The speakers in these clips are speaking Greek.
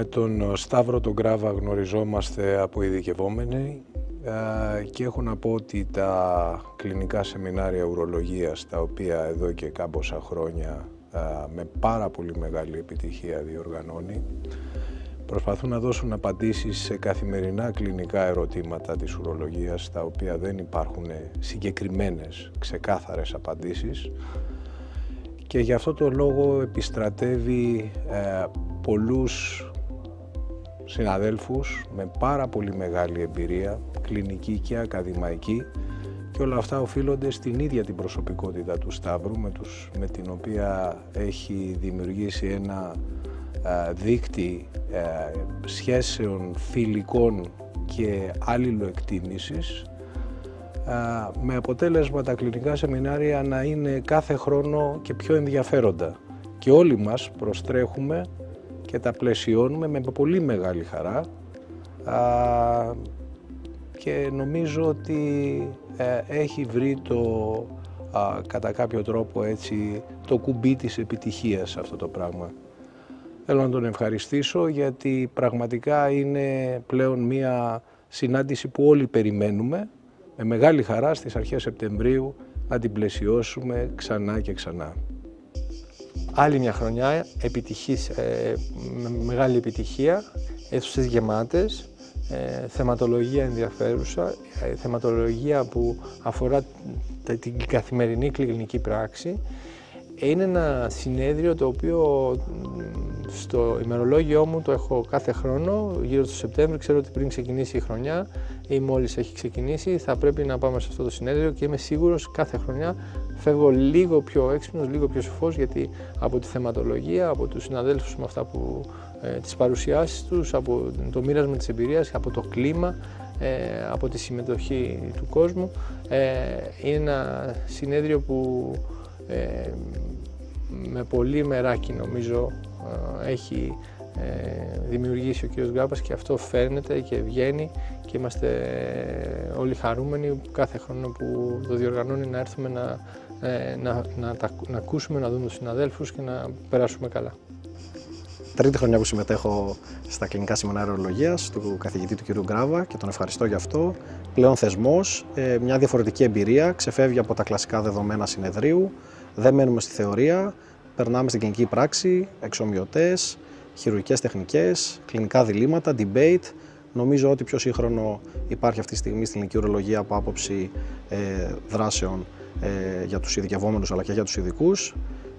Με τον Σταύρο τον Γκράβα γνωριζόμαστε από ειδικευόμενοι και έχω να πω ότι τα κλινικά σεμινάρια ουρολογίας, τα οποία εδώ και κάμποσα χρόνια με πάρα πολύ μεγάλη επιτυχία διοργανώνει, προσπαθούν να δώσουν απαντήσεις σε καθημερινά κλινικά ερωτήματα της ουρολογίας, τα οποία δεν υπάρχουν συγκεκριμένες, ξεκάθαρες απαντήσεις, και γι' αυτό το λόγο επιστρατεύει πολλούς συναδέλφους με πάρα πολύ μεγάλη εμπειρία, κλινική και ακαδημαϊκή, και όλα αυτά οφείλονται στην ίδια την προσωπικότητα του Σταύρου, με την οποία έχει δημιουργήσει ένα δίκτυ σχέσεων φιλικών και αλληλοεκτίμησης, με αποτέλεσμα τα κλινικά σεμινάρια να είναι κάθε χρόνο και πιο ενδιαφέροντα. Και όλοι μας προστρέχουμε και τα πλαισιώνουμε με πολύ μεγάλη χαρά, και νομίζω ότι έχει βρει κατά κάποιο τρόπο έτσι το κουμπί της επιτυχίας αυτό το πράγμα. Θέλω να τον ευχαριστήσω, γιατί πραγματικά είναι πλέον μία συνάντηση που όλοι περιμένουμε με μεγάλη χαρά στις αρχές Σεπτεμβρίου να την πλαισιώσουμε ξανά και ξανά. Άλλη μια χρονιά επιτυχής, με μεγάλη επιτυχία, αίθουσες γεμάτες, θεματολογία ενδιαφέρουσα, θεματολογία που αφορά την καθημερινή κλινική πράξη. Είναι ένα συνέδριο το οποίο στο ημερολόγιό μου το έχω κάθε χρόνο, γύρω στο Σεπτέμβριο. Ξέρω ότι πριν ξεκινήσει η χρονιά ή μόλις έχει ξεκινήσει θα πρέπει να πάμε σε αυτό το συνέδριο, και είμαι σίγουρος κάθε χρονιά φεύγω λίγο πιο έξυπνος, λίγο πιο σοφός, γιατί από τη θεματολογία, από τους συναδέλφους με αυτά που τις παρουσιάσεις τους, από το μοίρασμα της εμπειρίας, από το κλίμα, από τη συμμετοχή του κόσμου. Είναι ένα συνέδριο που με πολύ μεράκι νομίζω έχει δημιουργήσει ο κ. Γκράβας, και αυτό φαίνεται και βγαίνει, και είμαστε όλοι χαρούμενοι κάθε χρόνο που το διοργανώνει να έρθουμε να ακούσουμε, να δούμε τους συναδέλφους και να περάσουμε καλά. Τρίτη χρονιά που συμμετέχω στα κλινικά σεμινάρια ουρολογίας του καθηγητή του κ. Γκράβα, και τον ευχαριστώ γι' αυτό. Πλέον θεσμός, μια διαφορετική εμπειρία, ξεφεύγει από τα κλασικά δεδομένα συνεδρίου, δεν μένουμε στη θεωρία, περνάμε στην κλινική πράξη, εξομοιωτές, χειρουργικές τεχνικές, κλινικά διλήμματα, debate. Νομίζω ότι πιο σύγχρονο υπάρχει αυτή τη στιγμή στην κλινική ουρολογία από άποψη δράσεων για τους ειδικευόμενους αλλά και για τους ειδικούς.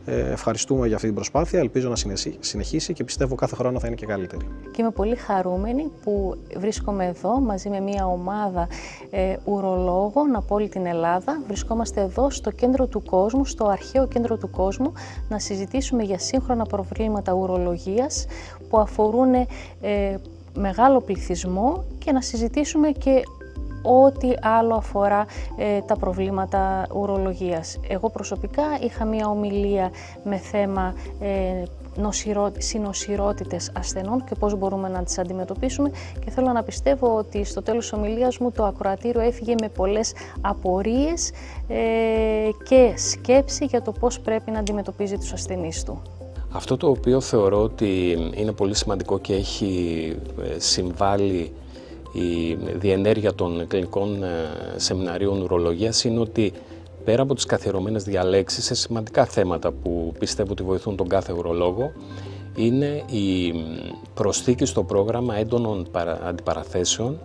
Ευχαριστούμε για αυτή την προσπάθεια, ελπίζω να συνεχίσει και πιστεύω κάθε χρόνο θα είναι και καλύτερη. Και είμαι πολύ χαρούμενη που βρίσκομαι εδώ μαζί με μια ομάδα ουρολόγων από όλη την Ελλάδα. Βρισκόμαστε εδώ στο κέντρο του κόσμου, στο αρχαίο κέντρο του κόσμου, να συζητήσουμε για σύγχρονα προβλήματα ουρολογίας που αφορούν μεγάλο πληθυσμό, και να συζητήσουμε και ό,τι άλλο αφορά τα προβλήματα ουρολογίας. Εγώ προσωπικά είχα μία ομιλία με θέμα συνοσυρότητες ασθενών και πώς μπορούμε να τις αντιμετωπίσουμε, και θέλω να πιστεύω ότι στο τέλος της ομιλίας μου το ακροατήριο έφυγε με πολλές απορίες και σκέψη για το πώς πρέπει να αντιμετωπίζει τους ασθενείς του. Αυτό το οποίο θεωρώ ότι είναι πολύ σημαντικό και έχει συμβάλει η διενέργεια των κλινικών σεμιναρίων ουρολογίας είναι ότι πέρα από τις καθιερωμένες διαλέξεις σε σημαντικά θέματα που πιστεύω ότι βοηθούν τον κάθε ουρολόγο, είναι η προσθήκη στο πρόγραμμα έντονων αντιπαραθέσεων,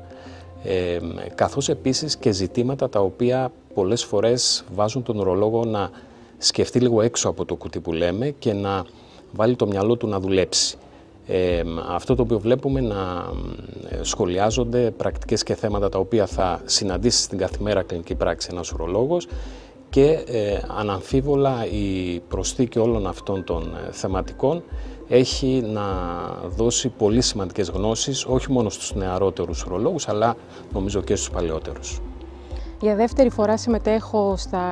καθώς επίσης και ζητήματα τα οποία πολλές φορές βάζουν τον ουρολόγο να σκεφτεί λίγο έξω από το κουτί που λέμε και να βάλει το μυαλό του να δουλέψει. Αυτό το οποίο βλέπουμε να σχολιάζονται πρακτικές και θέματα τα οποία θα συναντήσει στην καθημερινή κλινική πράξη ένας ουρολόγος, και αναμφίβολα η προσθήκη όλων αυτών των θεματικών έχει να δώσει πολύ σημαντικές γνώσεις όχι μόνο στους νεαρότερους ουρολόγους αλλά νομίζω και στους παλαιότερους. Για δεύτερη φορά συμμετέχω στα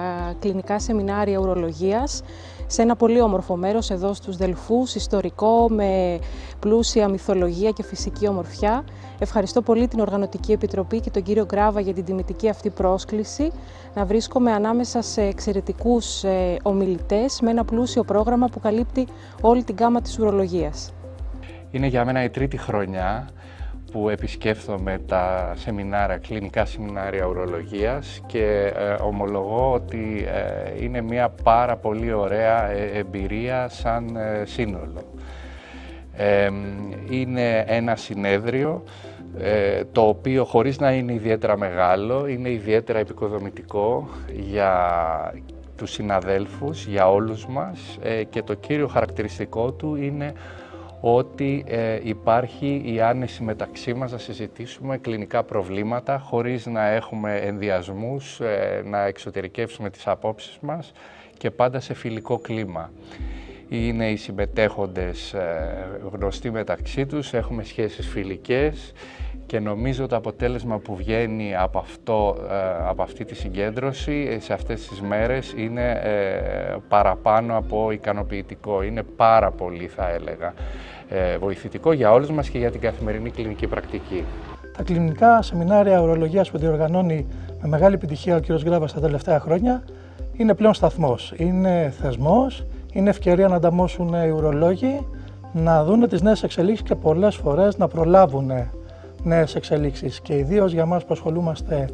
κλινικά σεμινάρια ουρολογίας σε ένα πολύ όμορφο μέρος εδώ στους Δελφούς, ιστορικό, με πλούσια μυθολογία και φυσική ομορφιά. Ευχαριστώ πολύ την Οργανωτική Επιτροπή και τον κύριο Γκράβα για την τιμητική αυτή πρόσκληση να βρίσκομαι ανάμεσα σε εξαιρετικούς ομιλητές με ένα πλούσιο πρόγραμμα που καλύπτει όλη την γκάμα της ουρολογίας. Είναι για μένα η τρίτη χρονιά που επισκέφθομαι τα κλινικά σεμινάρια ουρολογίας και ομολογώ ότι είναι μια πάρα πολύ ωραία εμπειρία σαν σύνολο. Είναι ένα συνέδριο το οποίο, χωρίς να είναι ιδιαίτερα μεγάλο, είναι ιδιαίτερα επικοδομητικό για τους συναδέλφους, για όλους μας, και το κύριο χαρακτηριστικό του είναι ότι υπάρχει η άνεση μεταξύ μας να συζητήσουμε κλινικά προβλήματα χωρίς να έχουμε ενδιασμούς, να εξωτερικεύσουμε τις απόψεις μας και πάντα σε φιλικό κλίμα. Είναι οι συμμετέχοντες γνωστοί μεταξύ τους, έχουμε σχέσεις φιλικές και νομίζω το αποτέλεσμα που βγαίνει από αυτή τη συγκέντρωση σε αυτές τις μέρες είναι παραπάνω από ικανοποιητικό. Είναι πάρα πολύ, θα έλεγα, βοηθητικό για όλους μας και για την καθημερινή κλινική πρακτική. Τα κλινικά σεμινάρια ουρολογίας που διοργανώνει με μεγάλη επιτυχία ο κ. Γκράβας τα τελευταία χρόνια είναι πλέον σταθμός, είναι θεσμός, είναι ευκαιρία να ανταμώσουν οι ουρολόγοι, να δουν τις νέες εξελίξεις και πολλές φορές να προλάβουν νέες εξελίξεις. Και ιδίως για μας που ασχολούμαστε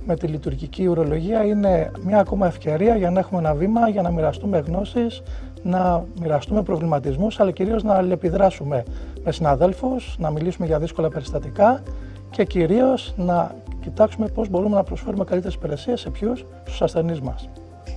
με τη λειτουργική ουρολογία είναι μια ακόμα ευκαιρία για να έχουμε ένα βήμα, για να μοιραστούμε γνώσεις, να μοιραστούμε προβληματισμούς, αλλά κυρίως να αλληλεπιδράσουμε με συναδέλφους, να μιλήσουμε για δύσκολα περιστατικά και κυρίως να κοιτάξουμε πώς μπορούμε να προσφέρουμε καλύτερες υπηρεσίες σε ποιους, στους ασθενείς μας.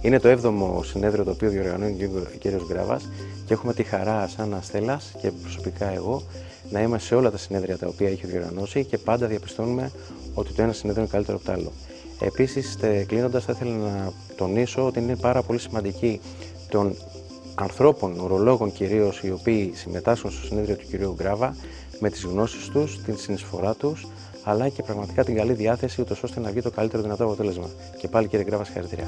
Είναι το 7ο συνέδριο το οποίο διοργανώνει ο κ. Γκράβας και έχουμε τη χαρά σαν Αστέλλας και προσωπικά εγώ να είμαστε σε όλα τα συνέδρια τα οποία έχει διοργανώσει και πάντα διαπιστώνουμε ότι το ένα συνέδριο είναι καλύτερο από το άλλο. Επίσης, κλείνοντας, θα ήθελα να τονίσω ότι είναι πάρα πολύ σημαντική των ανθρώπων, ουρολόγων κυρίως, οι οποίοι συμμετάσχουν στο συνέδριο του κ. Γκράβα με τις γνώσεις τους, την συνεισφορά τους, αλλά και πραγματικά την καλή διάθεση, ούτως ώστε να βγει το καλύτερο δυνατό αποτέλεσμα. Και πάλι, κύριε Γκράβα, συγχαρητήρια.